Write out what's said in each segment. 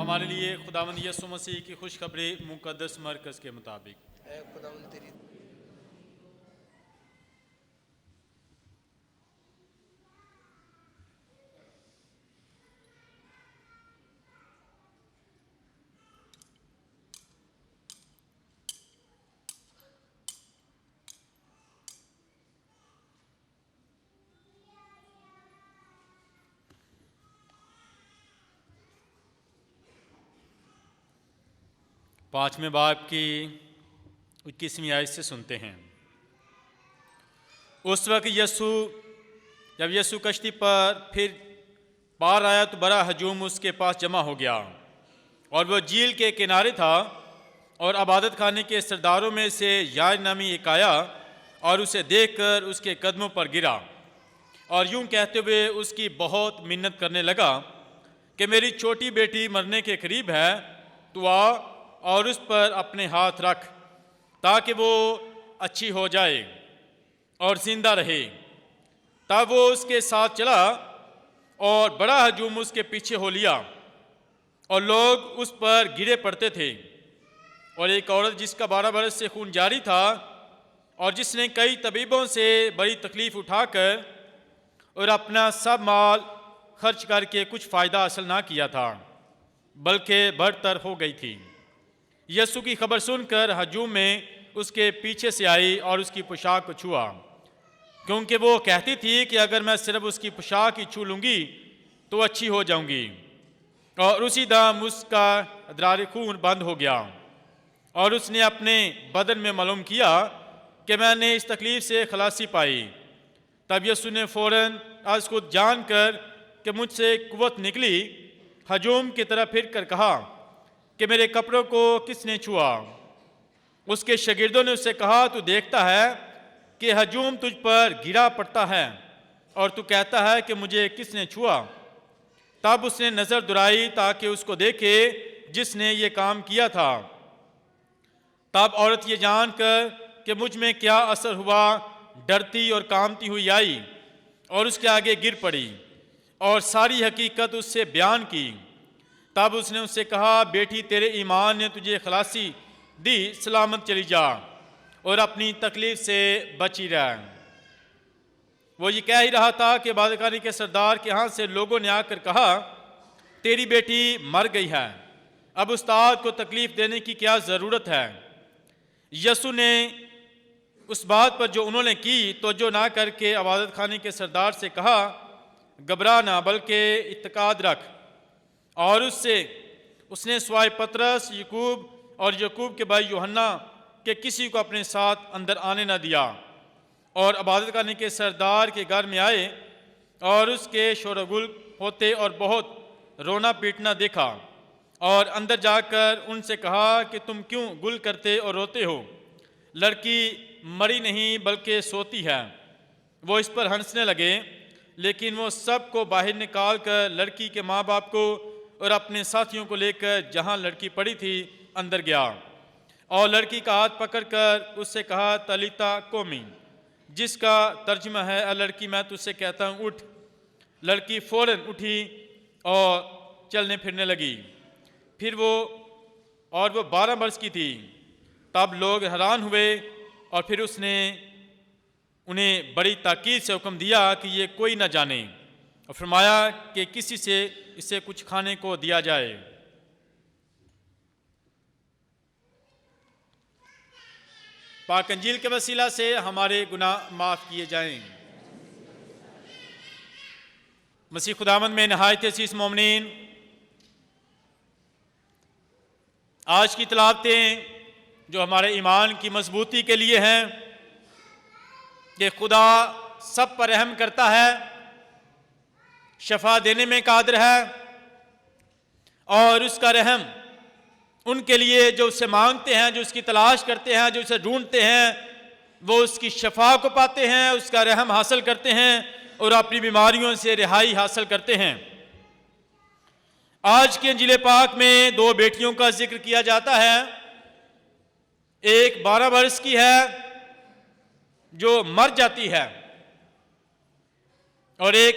ہمارے لیے خداوند یسوع مسیح کی خوشخبری مقدس مرکز کے مطابق۔ اے خداوند تیری پانچویں باب کی 21ویں آیت سے سنتے ہیں۔ اس وقت جب یسوع کشتی پر پھر پار آیا تو بڑا ہجوم اس کے پاس جمع ہو گیا، اور وہ جھیل کے کنارے تھا، اور عبادت خانے کے سرداروں میں سے یائر نامی ایک آیا اور اسے دیکھ کر اس کے قدموں پر گرا، اور یوں کہتے ہوئے اس کی بہت منت کرنے لگا کہ میری چھوٹی بیٹی مرنے کے قریب ہے، تو آ اور اس پر اپنے ہاتھ رکھ تاکہ وہ اچھی ہو جائے اور زندہ رہے۔ تب وہ اس کے ساتھ چلا، اور بڑا ہجوم اس کے پیچھے ہو لیا، اور لوگ اس پر گرے پڑتے تھے۔ اور ایک عورت جس کا 12 برس سے خون جاری تھا، اور جس نے کئی طبیبوں سے بڑی تکلیف اٹھا کر اور اپنا سب مال خرچ کر کے کچھ فائدہ حاصل نہ کیا تھا، بلکہ برتر ہو گئی تھی، یسوع کی خبر سن کر ہجوم میں اس کے پیچھے سے آئی اور اس کی پوشاک کو چھوا، کیونکہ وہ کہتی تھی کہ اگر میں صرف اس کی پوشاک ہی چھو لوں گی تو اچھی ہو جاؤں گی۔ اور اسی دم اس کا ادرار خون بند ہو گیا، اور اس نے اپنے بدن میں معلوم کیا کہ میں نے اس تکلیف سے خلاصی پائی۔ تب یسوع نے فوراً از خود جان کر کہ مجھ سے قوت نکلی، ہجوم کی طرف پھر کر کہا کہ میرے کپڑوں کو کس نے چھوا؟ اس کے شاگردوں نے اس سے کہا، تو دیکھتا ہے کہ ہجوم تجھ پر گرا پڑتا ہے، اور تو کہتا ہے کہ مجھے کس نے چھوا؟ تب اس نے نظر دوڑائی تاکہ اس کو دیکھے جس نے یہ کام کیا تھا۔ تب عورت یہ جان کر کہ مجھ میں کیا اثر ہوا، ڈرتی اور کانپتی ہوئی آئی اور اس کے آگے گر پڑی، اور ساری حقیقت اس سے بیان کی۔ تب اس نے اس سے کہا، بیٹی تیرے ایمان نے تجھے خلاصی دی، سلامت چلی جا اور اپنی تکلیف سے بچی رہ۔ وہ یہ کہہ ہی رہا تھا کہ عبادت خانے کے سردار کے ہاں سے لوگوں نے آ کر کہا، تیری بیٹی مر گئی ہے، اب استاد کو تکلیف دینے کی کیا ضرورت ہے؟ یسوع نے اس بات پر جو انہوں نے کی توجہ نہ کر کے عبادت خانے کے سردار سے کہا، گھبرا نہ بلکہ اعتقاد رکھ۔ اور اس نے سوائے پطرس، یعقوب اور یعقوب کے بھائی یوحنا کہ کسی کو اپنے ساتھ اندر آنے نہ دیا، اور عبادت خانے کے سردار کے گھر میں آئے اور اس کے شور و گل ہوتے اور بہت رونا پیٹنا دیکھا، اور اندر جا کر ان سے کہا کہ تم کیوں گل کرتے اور روتے ہو؟ لڑکی مری نہیں بلکہ سوتی ہے۔ وہ اس پر ہنسنے لگے، لیکن وہ سب کو باہر نکال کر لڑکی کے ماں باپ کو اور اپنے ساتھیوں کو لے کر جہاں لڑکی پڑی تھی اندر گیا، اور لڑکی کا ہاتھ پکڑ کر اس سے کہا، تلیتا کومی، جس کا ترجمہ ہے، اے لڑکی میں تجھ سے کہتا ہوں اٹھ۔ لڑکی فوراً اٹھی اور چلنے پھرنے لگی۔ پھر وہ 12 برس کی تھی۔ تب لوگ حیران ہوئے، اور پھر اس نے انہیں بڑی تاکید سے حکم دیا کہ یہ کوئی نہ جانے، اور فرمایا کہ کسی سے اسے کچھ کھانے کو دیا جائے۔ پاک انجیل کے وسیلہ سے ہمارے گناہ معاف کیے جائیں۔ مسیح خداوند میں نہایت عزیز مومنین، آج کی تلاوتیں جو ہمارے ایمان کی مضبوطی کے لیے ہیں کہ خدا سب پر رحم کرتا ہے، شفا دینے میں قادر ہے، اور اس کا رحم ان کے لیے جو اسے مانگتے ہیں، جو اس کی تلاش کرتے ہیں، جو اسے ڈھونڈتے ہیں، وہ اس کی شفا کو پاتے ہیں، اس کا رحم حاصل کرتے ہیں اور اپنی بیماریوں سے رہائی حاصل کرتے ہیں۔ آج کی انجیل پاک میں 2 بیٹیوں کا ذکر کیا جاتا ہے۔ ایک 12 برس کی ہے جو مر جاتی ہے، اور ایک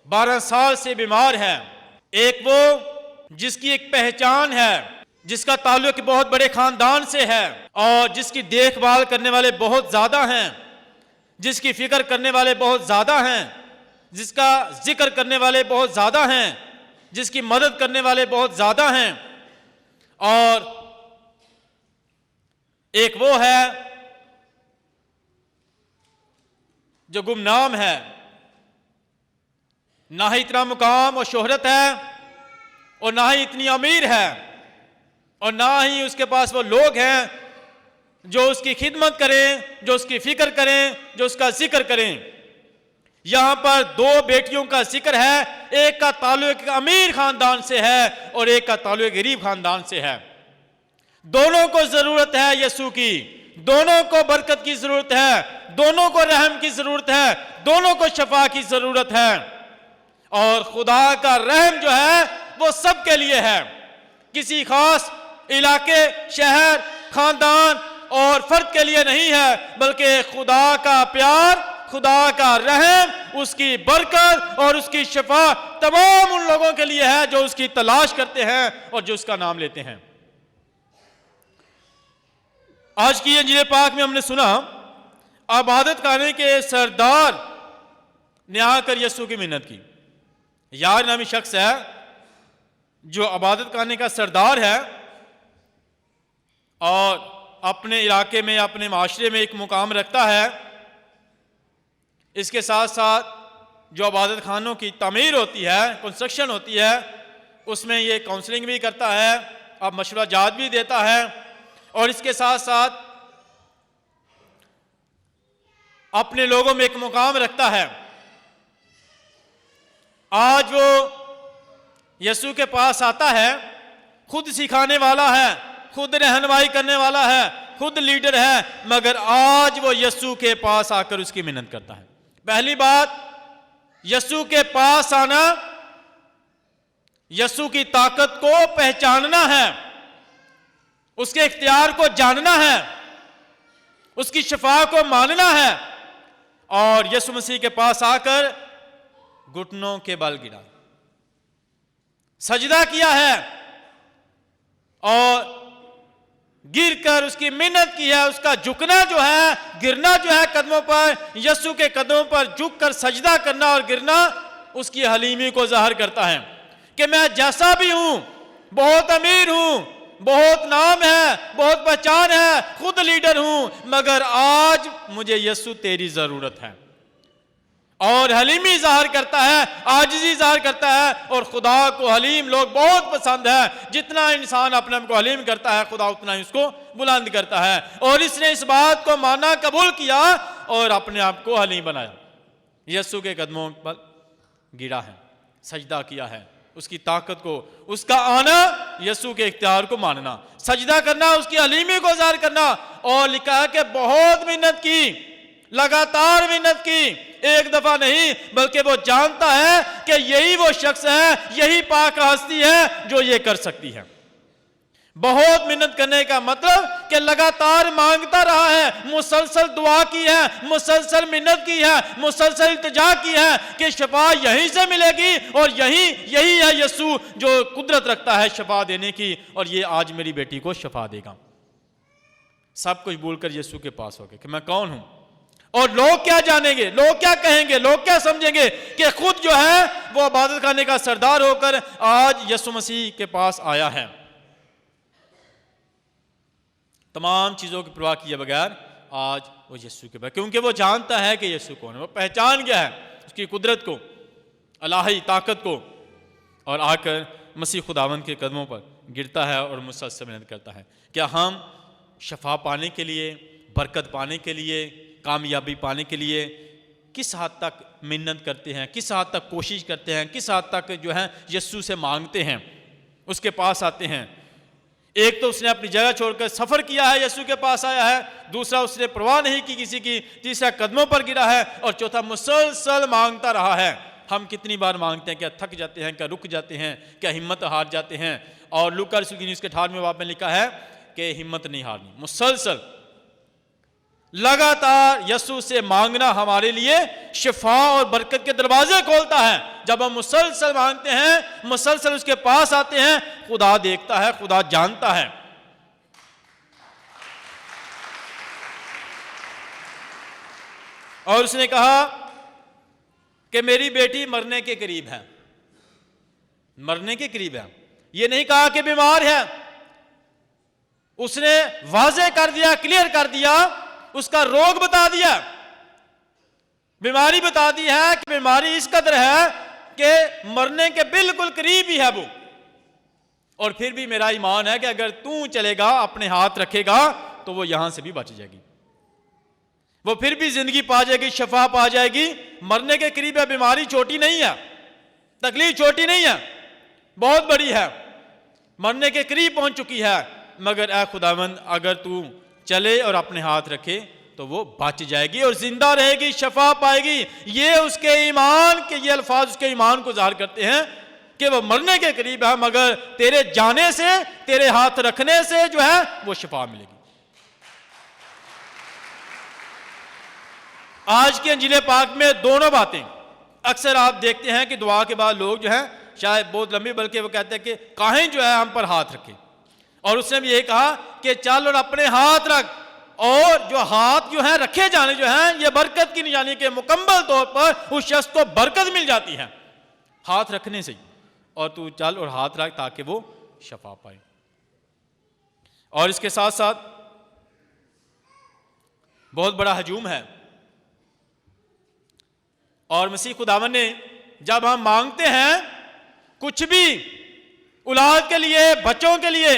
12 سال سے بیمار ہے۔ ایک وہ جس کی ایک پہچان ہے، جس کا تعلق بہت بڑے خاندان سے ہے، اور جس کی دیکھ بھال کرنے والے بہت زیادہ ہیں، جس کی فکر کرنے والے بہت زیادہ ہیں، جس کا ذکر کرنے والے بہت زیادہ ہیں، جس کی مدد کرنے والے بہت زیادہ ہیں، اور ایک وہ ہے جو گمنام ہے، نہ ہی اتنا مقام اور شہرت ہے، اور نہ ہی اتنی امیر ہے، اور نہ ہی اس کے پاس وہ لوگ ہیں جو اس کی خدمت کریں، جو اس کی فکر کریں، جو اس کا ذکر کریں۔ یہاں پر دو بیٹیوں کا ذکر ہے، ایک کا تعلق ایک امیر خاندان سے ہے اور ایک کا تعلق غریب خاندان سے ہے۔ دونوں کو ضرورت ہے یسوع کی، دونوں کو برکت کی ضرورت ہے، دونوں کو رحم کی ضرورت ہے، دونوں کو شفا کی ضرورت ہے، اور خدا کا رحم جو ہے وہ سب کے لیے ہے، کسی خاص علاقے، شہر، خاندان اور فرد کے لیے نہیں ہے، بلکہ خدا کا پیار، خدا کا رحم، اس کی برکت اور اس کی شفا تمام ان لوگوں کے لیے ہے جو اس کی تلاش کرتے ہیں اور جو اس کا نام لیتے ہیں۔ آج کی انجیل پاک میں ہم نے سنا عبادت خانے کے سردار نے آ کر یسوع کی منت کی۔ یار نامی شخص ہے جو عبادت خانے کا سردار ہے اور اپنے علاقے میں، اپنے معاشرے میں ایک مقام رکھتا ہے۔ اس کے ساتھ ساتھ جو عبادت خانوں کی تعمیر ہوتی ہے، کنسٹرکشن ہوتی ہے، اس میں یہ کاؤنسلنگ بھی کرتا ہے، اب مشورہ جات بھی دیتا ہے، اور اس کے ساتھ ساتھ اپنے لوگوں میں ایک مقام رکھتا ہے۔ آج وہ یسوع کے پاس آتا ہے، خود سکھانے والا ہے، خود رہنمائی کرنے والا ہے، خود لیڈر ہے، مگر آج وہ یسوع کے پاس آ کر اس کی منت کرتا ہے۔ پہلی بات، یسوع کے پاس آنا یسوع کی طاقت کو پہچاننا ہے، اس کے اختیار کو جاننا ہے، اس کی شفا کو ماننا ہے، اور یسوع مسیح کے پاس آ کر گھٹنوں کے بل گرا، سجدہ کیا ہے اور گر کر اس کی منت کی ہے۔ اس کا جھکنا جو ہے، گرنا جو ہے قدموں پر، یسوع کے قدموں پر جھک کر سجدہ کرنا اور گرنا اس کی حلیمی کو ظاہر کرتا ہے کہ میں جیسا بھی ہوں، بہت امیر ہوں، بہت نام ہے، بہت پہچان ہے، خود لیڈر ہوں، مگر آج مجھے یسوع تیری ضرورت ہے، اور حلیمی ظاہر کرتا ہے، عاجزی ظاہر کرتا ہے، اور خدا کو حلیم لوگ بہت پسند ہے۔ جتنا انسان اپنے آپ کو حلیم کرتا ہے، خدا اتنا ہی اس کو بلند کرتا ہے، اور اس نے اس بات کو مانا، قبول کیا اور اپنے آپ کو حلیم بنایا۔ یسوع کے قدموں پر گرا ہے، سجدہ کیا ہے، اس کی طاقت کو، اس کا آنا، یسوع کے اختیار کو ماننا، سجدہ کرنا، اس کی حلیمی کو ظاہر کرنا، اور لکھا ہے کہ بہت محنت کی، لگاتار محنت کی، ایک دفعہ نہیں، بلکہ وہ جانتا ہے کہ یہی وہ شخص ہے، یہی پاک ہستی ہے جو یہ کر سکتی ہے۔ بہت محنت کرنے کا مطلب کہ لگاتار مانگتا رہا ہے، مسلسل دعا کی ہے، مسلسل محنت کی ہے، مسلسل التجا کی ہے کہ شفا یہیں سے ملے گی، اور یہی ہے یسوع جو قدرت رکھتا ہے شفا دینے کی، اور یہ آج میری بیٹی کو شفا دے گا۔ سب کچھ بھول کر یسوع کے پاس ہو گئے کہ میں کون ہوں، اور لوگ کیا جانیں گے، لوگ کیا کہیں گے، لوگ کیا سمجھیں گے کہ خود جو ہے وہ عبادت خانے کا سردار ہو کر آج یسوع مسیح کے پاس آیا ہے۔ تمام چیزوں کی پرواہ کیے بغیر آج وہ یسوع کے پاس، کیونکہ وہ جانتا ہے کہ یسوع کون ہے، وہ پہچان گیا ہے اس کی قدرت کو، الہی طاقت کو، اور آ کر مسیح خداوند کے قدموں پر گرتا ہے اور مسلسل محنت کرتا ہے۔ کیا ہم شفا پانے کے لیے، برکت پانے کے لیے، کامیابی پانے کے لیے کس حد تک محنت کرتے ہیں، کس حد تک کوشش کرتے ہیں، کس حد تک جو ہے یسوع سے مانگتے ہیں، اس کے پاس آتے ہیں؟ ایک تو اس نے اپنی جگہ چھوڑ کر سفر کیا ہے، یسوع کے پاس آیا ہے، دوسرا اس نے پرواہ نہیں کی کسی کی، تیسرا قدموں پر گرا ہے، اور چوتھا مسلسل مانگتا رہا ہے۔ ہم کتنی بار مانگتے ہیں، کیا تھک جاتے ہیں، کیا رک جاتے ہیں، کیا ہمت ہار جاتے ہیں؟ اور لوکا رسول کی نیوز کے 18ویں باب میں لکھا ہے کہ ہمت نہیں ہارنی، مسلسل لگاتار یسوع سے مانگنا ہمارے لیے شفا اور برکت کے دروازے کھولتا ہے. جب ہم مسلسل مانگتے ہیں، مسلسل اس کے پاس آتے ہیں، خدا دیکھتا ہے، خدا جانتا ہے. اور اس نے کہا کہ میری بیٹی مرنے کے قریب ہے. مرنے کے قریب ہے، یہ نہیں کہا کہ بیمار ہے. اس نے واضح کر دیا، کلیئر کر دیا، اس کا روگ بتا دیا، بیماری بتا دی ہے کہ بیماری اس قدر ہے کہ مرنے کے بالکل قریب ہی ہے وہ. اور پھر بھی میرا ایمان ہے کہ اگر تو چلے گا، اپنے ہاتھ رکھے گا تو وہ یہاں سے بھی بچ جائے گی، وہ پھر بھی زندگی پا جائے گی، شفا پا جائے گی. مرنے کے قریب ہے. بیماری چھوٹی نہیں ہے، تکلیف چھوٹی نہیں ہے، بہت بڑی ہے، مرنے کے قریب پہنچ چکی ہے. مگر اے خداوند اگر تو چلے اور اپنے ہاتھ رکھے تو وہ بچ جائے گی اور زندہ رہے گی، شفا پائے گی. یہ اس کے ایمان کے، یہ الفاظ اس کے ایمان کو ظاہر کرتے ہیں کہ وہ مرنے کے قریب ہے، مگر تیرے جانے سے، تیرے ہاتھ رکھنے سے جو ہے وہ شفا ملے گی. آج کی انجیل پاک میں دونوں باتیں اکثر آپ دیکھتے ہیں کہ دعا کے بعد لوگ جو ہیں شاید بہت لمبی، بلکہ وہ کہتے ہیں کہ کاہیں جو ہے ہم پر ہاتھ رکھے. اور اس نے بھی یہ کہا کہ چل اور اپنے ہاتھ رکھ. اور جو ہاتھ جو ہیں رکھے جانے جو ہیں یہ برکت کی، یعنی کہ مکمل طور پر اس شخص کو برکت مل جاتی ہے ہاتھ رکھنے سے. اور تو چل اور ہاتھ رکھ تاکہ وہ شفا پائے. اور اس کے ساتھ ساتھ بہت بڑا ہجوم ہے. اور مسیح خداوند نے جب ہم مانگتے ہیں کچھ بھی اولاد کے لیے، بچوں کے لیے،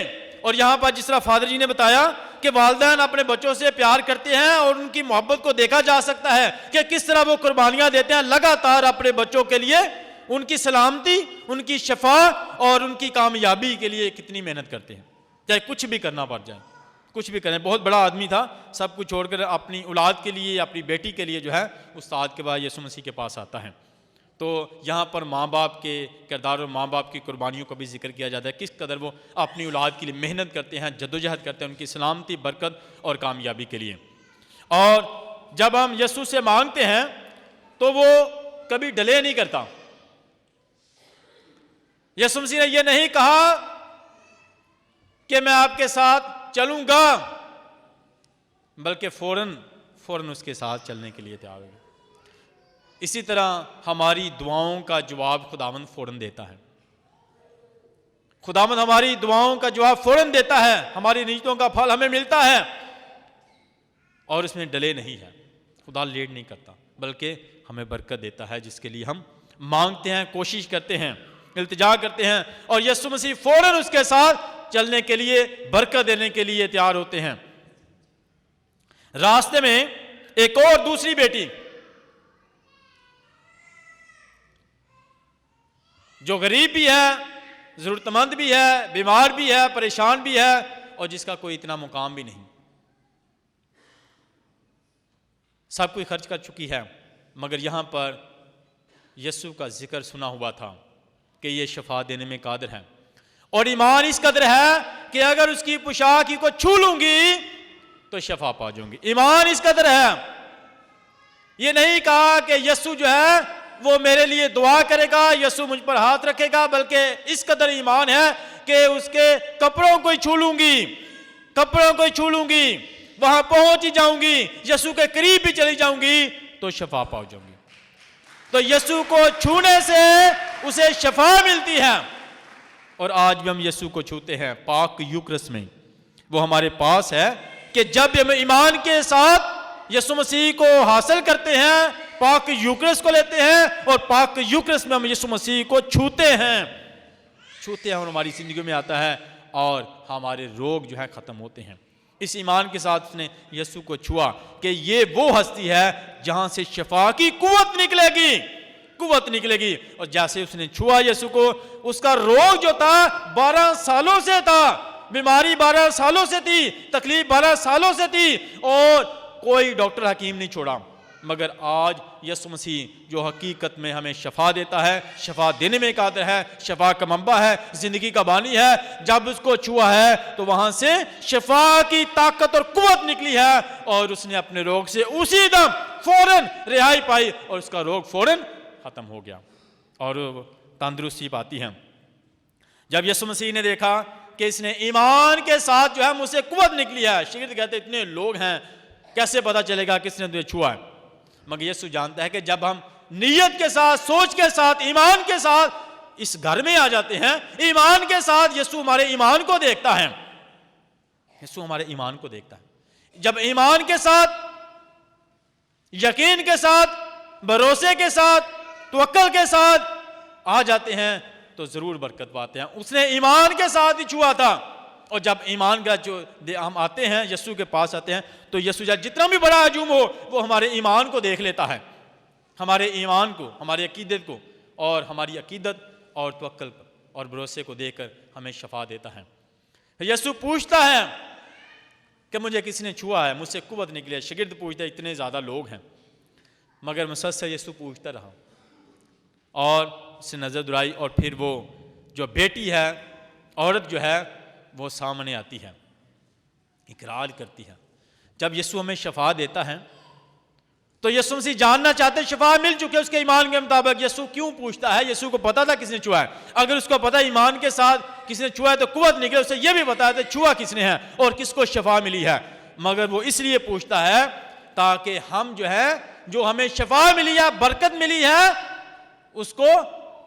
اور یہاں پر جس طرح فادر جی نے بتایا کہ والدین اپنے بچوں سے پیار کرتے ہیں اور ان کی محبت کو دیکھا جا سکتا ہے کہ کس طرح وہ قربانیاں دیتے ہیں لگاتار اپنے بچوں کے لیے، ان کی سلامتی، ان کی شفا اور ان کی کامیابی کے لیے کتنی محنت کرتے ہیں، چاہے کچھ بھی کرنا پڑ جائے، کچھ بھی کریں. بہت بڑا آدمی تھا، سب کچھ چھوڑ کر اپنی اولاد کے لیے، اپنی بیٹی کے لیے جو ہے استاد کے بعد یسوع مسیح کے پاس آتا ہے. تو یہاں پر ماں باپ کے کردار اور ماں باپ کی قربانیوں کا بھی ذکر کیا جاتا ہے، کس قدر وہ اپنی اولاد کے لیے محنت کرتے ہیں، جدوجہد کرتے ہیں ان کی سلامتی، برکت اور کامیابی کے لیے. اور جب ہم یسوع سے مانگتے ہیں تو وہ کبھی ڈیلے نہیں کرتا. یسوع مسیح نے یہ نہیں کہا کہ میں آپ کے ساتھ چلوں گا، بلکہ فوراً اس کے ساتھ چلنے کے لیے تیار ہوگا. اسی طرح ہماری دعاؤں کا جواب خداوند فوراً دیتا ہے. خداوند ہماری دعاؤں کا جواب فوراً دیتا ہے، ہماری نیتوں کا پھل ہمیں ملتا ہے اور اس میں ڈیلے نہیں ہے. خدا لیٹ نہیں کرتا بلکہ ہمیں برکت دیتا ہے جس کے لیے ہم مانگتے ہیں، کوشش کرتے ہیں، التجا کرتے ہیں. اور یسوع مسیح فوراً اس کے ساتھ چلنے کے لیے، برکت دینے کے لیے تیار ہوتے ہیں. راستے میں ایک اور دوسری بیٹی جو غریب بھی ہے، ضرورت مند بھی ہے، بیمار بھی ہے، پریشان بھی ہے اور جس کا کوئی اتنا مقام بھی نہیں، سب کچھ خرچ کر چکی ہے، مگر یہاں پر یسوع کا ذکر سنا ہوا تھا کہ یہ شفا دینے میں قادر ہے اور ایمان اس قدر ہے کہ اگر اس کی پوشاک کو چھو لوں گی تو شفا پا جاؤں گی. ایمان اس قدر ہے. یہ نہیں کہا کہ یسوع جو ہے وہ میرے لیے دعا کرے گا، یسوع مجھ پر ہاتھ رکھے گا، بلکہ اس قدر ایمان ہے کہ اس کے کپڑوں کو ہی چھو لوں گی، کپڑوں کو ہی چھو لوں گی، وہاں پہنچ ہی جاؤں گی، یسوع کے قریب بھی چلی جاؤں گی تو شفا پا جاؤں گی. تو یسوع کو چھونے سے اسے شفا ملتی ہے. اور آج بھی ہم یسوع کو چھوتے ہیں پاک یوکرس میں. وہ ہمارے پاس ہے کہ جب ہم ایمان کے ساتھ یسوع مسیح کو حاصل کرتے ہیں، پاک یوکرس کو لیتے ہیں اور پاک یوکرس میں ہم یسوع مسیح کو چھوتے ہیں اور ہماری زندگی میں آتا ہے اور ہمارے روگ جو ہیں ختم ہوتے ہیں. اس ایمان کے ساتھ اس نے یسوع کو چھوا کہ یہ وہ ہستی ہے جہاں سے شفا کی قوت نکلے گی. اور جیسے اس نے چھوا یسوع کو، اس کا روگ جو تھا 12 سالوں سے تھا، بیماری 12 سالوں سے تھی، تکلیف 12 سالوں سے تھی اور کوئی ڈاکٹر حکیم نہیں چھوڑا، مگر آج یسوع مسیح جو حقیقت میں ہمیں شفا دیتا ہے، شفا دینے میں قادر ہے، شفا کا منبع ہے، زندگی کا بانی ہے، جب اس کو چھوا ہے تو وہاں سے شفا کی طاقت اور قوت نکلی ہے، اور اس نے اپنے روگ سے اسی دم فوراً رہائی پائی، اور اس کا روگ فوراً ختم ہو گیا اور تندرستی پاتی ہے۔ جب یسوع مسیح نے دیکھا کہ اس نے ایمان کے ساتھ جو ہے مجھ سے قوت نکلی ہے، شاگرد کہتے اتنے لوگ ہیں کیسے پتا چلے گا کس نے تجھے چھوا ہے؟ مگر یسوع جانتا ہے کہ جب ہم نیت کے ساتھ، سوچ کے ساتھ، ایمان کے ساتھ اس گھر میں آ جاتے ہیں، ایمان کے ساتھ یسوع ہمارے ایمان کو دیکھتا ہے، یسوع ہمارے ایمان کو دیکھتا ہے۔ جب ایمان کے ساتھ، یقین کے ساتھ، بھروسے کے ساتھ، توکل کے ساتھ آ جاتے ہیں تو ضرور برکت پاتے ہیں۔ اس نے ایمان کے ساتھ ہی چھوا تھا، اور جب ایمان کا جو ہم آتے ہیں، یسوع کے پاس آتے ہیں، تو یسوع جتنا بھی بڑا ہجوم ہو وہ ہمارے ایمان کو دیکھ لیتا ہے، ہمارے ایمان کو، ہماری عقیدت کو، اور ہماری عقیدت اور توکل اور بھروسے کو دیکھ کر ہمیں شفا دیتا ہے۔ یسوع پوچھتا ہے کہ مجھے کس نے چھوا ہے، مجھ سے قوت نکلی ہے۔ شاگرد پوچھتا ہے اتنے زیادہ لوگ ہیں، مگر مسلسل یسوع پوچھتا رہا، اور اس سے نظر درائی، اور پھر وہ جو بیٹی ہے، عورت جو ہے وہ سامنے آتی ہے، اقرار کرتی ہے۔ جب یسوع ہمیں شفا دیتا ہے تو یسوع مسیح جاننا چاہتے ہیں شفا مل چکے اس کے ایمان کے مطابق، یسوع کیوں پوچھتا ہے؟ یسوع کو پتا تھا کس نے چھوا ہے۔ اگر اس کو پتا ایمان کے ساتھ کس نے چھوا ہے تو قوت نکلے، اسے یہ بھی بتایا تھا چھوا کس نے ہے اور کس کو شفا ملی ہے، مگر وہ اس لیے پوچھتا ہے تاکہ ہم جو ہے، جو ہمیں شفا ملی ہے، برکت ملی ہے، اس کو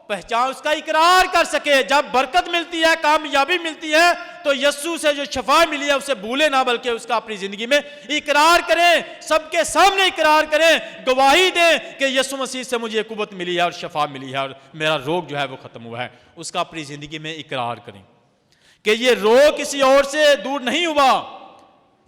پہچان، اس کا اقرار کر سکے۔ جب برکت ملتی ہے، کامیابی ملتی ہے، تو یسوع سے جو شفا ملی ہے اسے بھولے نہ، بلکہ اس کا اپنی زندگی میں اقرار کریں، سب کے سامنے اقرار کریں، گواہی دیں کہ یسوع مسیح سے مجھے قوت ملی ہے اور شفا ملی ہے اور میرا روگ جو ہے وہ ختم ہوا ہے۔ اس کا اپنی زندگی میں اقرار کریں کہ یہ روگ کسی اور سے دور نہیں ہوا،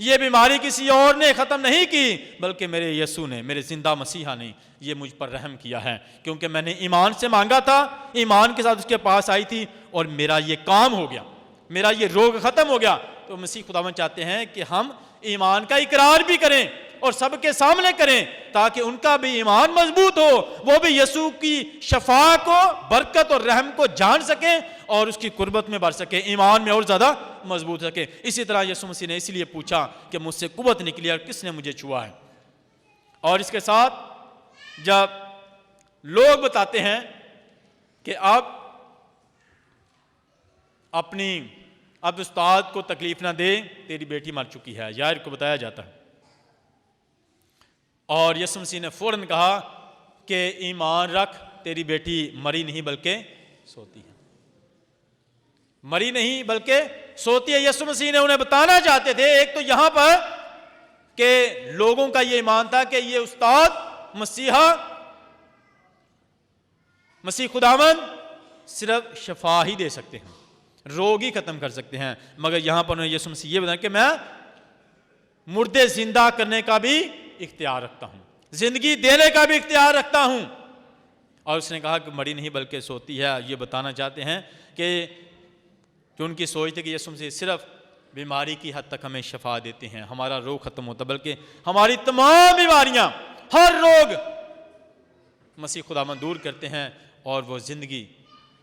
یہ بیماری کسی اور نے ختم نہیں کی، بلکہ میرے یسوع نے، میرے زندہ مسیحا نے یہ مجھ پر رحم کیا ہے، کیونکہ میں نے ایمان سے مانگا تھا، ایمان کے ساتھ اس کے پاس آئی تھی، اور میرا یہ کام ہو گیا، میرا یہ روگ ختم ہو گیا۔ تو مسیح خداوند چاہتے ہیں کہ ہم ایمان کا اقرار بھی کریں اور سب کے سامنے کریں، تاکہ ان کا بھی ایمان مضبوط ہو، وہ بھی یسوع کی شفا کو، برکت اور رحم کو جان سکیں اور اس کی قربت میں بڑھ سکیں، ایمان میں اور زیادہ مضبوط سکیں۔ اسی طرح یسوع مسیح نے اس لیے پوچھا کہ مجھ سے قوت نکلی اور کس نے مجھے چھوا ہے۔ اور اس کے ساتھ جب لوگ بتاتے ہیں کہ اب استاد کو تکلیف نہ دے، تیری بیٹی مر چکی ہے، یائر کو بتایا جاتا ہے، اور یسوع مسیح نے فوراً کہا کہ ایمان رکھ، تیری بیٹی مری نہیں بلکہ سوتی ہے، مری نہیں بلکہ سوتی ہے۔ یسوع مسیح نے انہیں بتانا چاہتے تھے، ایک تو یہاں پر کہ لوگوں کا یہ ایمان تھا کہ یہ استاد مسیح خداوند صرف شفا ہی دے سکتے ہیں، روگ ہی ختم کر سکتے ہیں، مگر یہاں پر انہوں نے یسوع مسیح یہ بتایا کہ میں مردے زندہ کرنے کا بھی اختیار رکھتا ہوں، زندگی دینے کا بھی اختیار رکھتا ہوں۔ اور اس نے کہا کہ مری نہیں بلکہ سوتی ہے۔ یہ بتانا چاہتے ہیں کہ جو ان کی سوچ تھی کہ یسوع مسیح صرف بیماری کی حد تک ہمیں شفا دیتے ہیں، ہمارا روگ ختم ہوتا، بلکہ ہماری تمام بیماریاں، ہر روگ مسیح خداوند دور کرتے ہیں اور وہ زندگی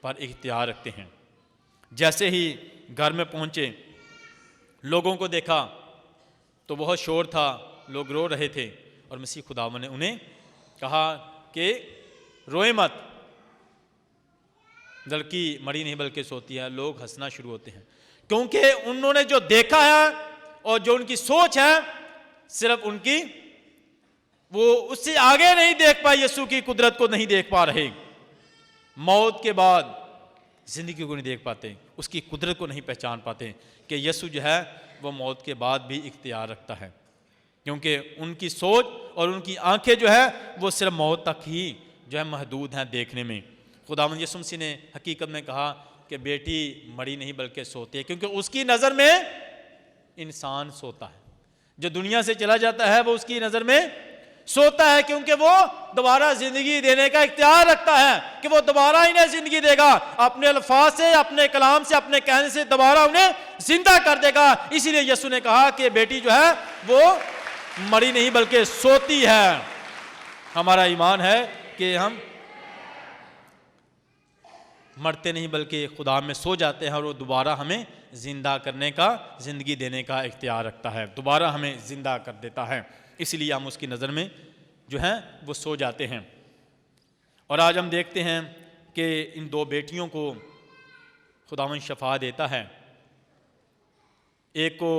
پر اختیار رکھتے ہیں۔ جیسے ہی گھر میں پہنچے، لوگوں کو دیکھا تو بہت شور تھا، لوگ رو رہے تھے، اور مسیح خداوند نے انہیں کہا کہ روئے مت، لڑکی مری نہیں بلکہ سوتی ہے۔ لوگ ہنسنا شروع ہوتے ہیں، کیونکہ انہوں نے جو دیکھا ہے اور جو ان کی سوچ ہے، صرف ان کی وہ اس سے آگے نہیں دیکھ پائے، یسوع کی قدرت کو نہیں دیکھ پا رہے، موت کے بعد زندگی کو نہیں دیکھ پاتے، اس کی قدرت کو نہیں پہچان پاتے کہ یسوع جو ہے وہ موت کے بعد بھی اختیار رکھتا ہے، کیونکہ ان کی سوچ اور ان کی آنکھیں جو ہے وہ صرف موت تک ہی جو ہے محدود ہیں دیکھنے میں۔ خداوند یسوع مسیح نے حقیقت میں کہا کہ بیٹی مری نہیں بلکہ سوتی ہے، کیونکہ اس کی نظر میں انسان سوتا ہے، جو دنیا سے چلا جاتا ہے وہ اس کی نظر میں سوتا ہے، کیونکہ وہ دوبارہ زندگی دینے کا اختیار رکھتا ہے کہ وہ دوبارہ انہیں زندگی دے گا، اپنے الفاظ سے، اپنے کلام سے، اپنے کہنے سے دوبارہ انہیں زندہ کر دے گا۔ اسی لیے یسوع نے کہا کہ بیٹی جو ہے وہ مری نہیں بلکہ سوتی ہے۔ ہمارا ایمان ہے کہ ہم مرتے نہیں بلکہ خدا میں سو جاتے ہیں، اور وہ دوبارہ ہمیں زندہ کرنے کا، زندگی دینے کا اختیار رکھتا ہے، دوبارہ ہمیں زندہ کر دیتا ہے، اس لیے ہم اس کی نظر میں جو ہیں وہ سو جاتے ہیں۔ اور آج ہم دیکھتے ہیں کہ ان دو بیٹیوں کو خداوند شفا دیتا ہے، ایک کو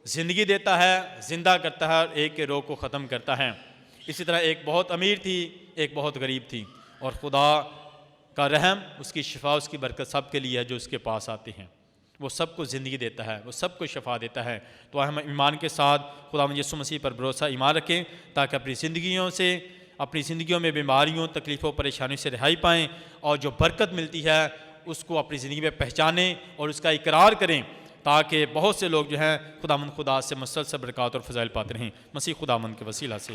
زندگی دیتا ہے، زندہ کرتا ہے، اور ایک کے روگ کو ختم کرتا ہے۔ اسی طرح ایک بہت امیر تھی، ایک بہت غریب تھی، اور خدا کا رحم، اس کی شفا، اس کی برکت سب کے لیے ہے جو اس کے پاس آتے ہیں۔ وہ سب کو زندگی دیتا ہے، وہ سب کو شفا دیتا ہے۔ تو ہم ایمان کے ساتھ خداوند یسوع مسیح پر بھروسہ ایمان رکھیں تاکہ اپنی زندگیوں میں بیماریوں، تکلیفوں، پریشانیوں سے رہائی پائیں، اور جو برکت ملتی ہے اس کو اپنی زندگی میں پہچانیں اور اس کا اقرار کریں، تاکہ بہت سے لوگ جو ہیں خدا سے مسلسل برکات اور فضائل پاتے رہیں، مسیح خداوند کے وسیلہ سے۔